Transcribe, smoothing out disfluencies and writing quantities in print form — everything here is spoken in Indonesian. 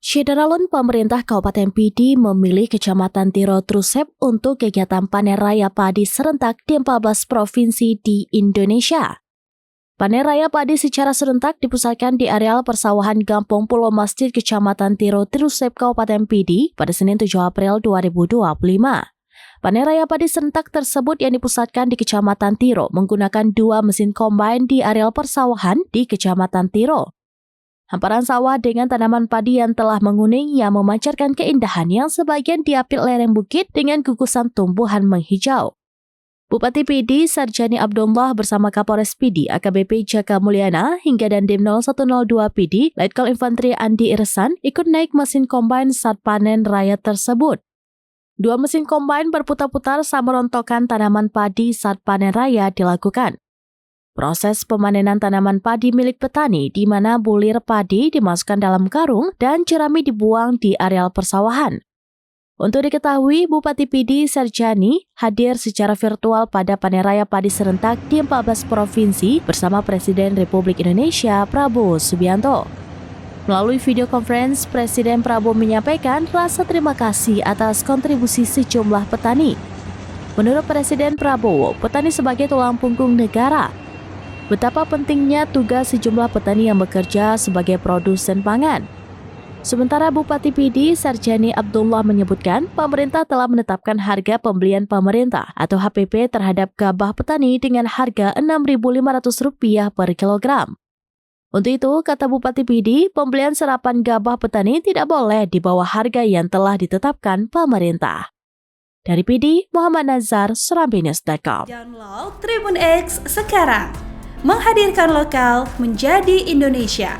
Syederalun pemerintah Kabupaten Pidi memilih Kecamatan Tiro Trusep untuk kegiatan panen raya padi serentak di 14 provinsi di Indonesia. Panen raya padi secara serentak dipusatkan di areal persawahan Gampong Pulau Masjid Kecamatan Tiro Trusep Kabupaten Pidi pada Senin 7 April 2025. Panen raya padi serentak tersebut yang dipusatkan di Kecamatan Tiro menggunakan 2 mesin combine di areal persawahan di Kecamatan Tiro. Hamparan sawah dengan tanaman padi yang telah menguning yang memancarkan keindahan yang sebagian diapit lereng bukit dengan gugusan tumbuhan menghijau. Bupati Pidi Sarjani Abdullah bersama Kapolres Pidi AKBP Jaka Mulyana hingga Dandim 0102 Pidi Letkol Infanteri Andi Irsan ikut naik mesin combine saat panen raya tersebut. 2 mesin combine berputar-putar sama merontokkan tanaman padi saat panen raya dilakukan. Proses pemanenan tanaman padi milik petani di mana bulir padi dimasukkan dalam karung dan jerami dibuang di areal persawahan. Untuk diketahui, Bupati Pidi Sarjani hadir secara virtual pada panen raya padi serentak di 14 provinsi bersama Presiden Republik Indonesia Prabowo Subianto. Melalui video conference, Presiden Prabowo menyampaikan rasa terima kasih atas kontribusi sejumlah petani. Menurut Presiden Prabowo, petani sebagai tulang punggung negara. Betapa pentingnya tugas sejumlah petani yang bekerja sebagai produsen pangan. Sementara Bupati Pidi Sarjani Abdullah menyebutkan pemerintah telah menetapkan harga pembelian pemerintah atau HPP terhadap gabah petani dengan harga Rp6.500 per kilogram. Untuk itu, kata Bupati Pidi, pembelian serapan gabah petani tidak boleh di bawah harga yang telah ditetapkan pemerintah. Dari Pidi, Muhammad Nazar, serambinews.com. Download Tribun X sekarang. Menghadirkan lokal menjadi Indonesia.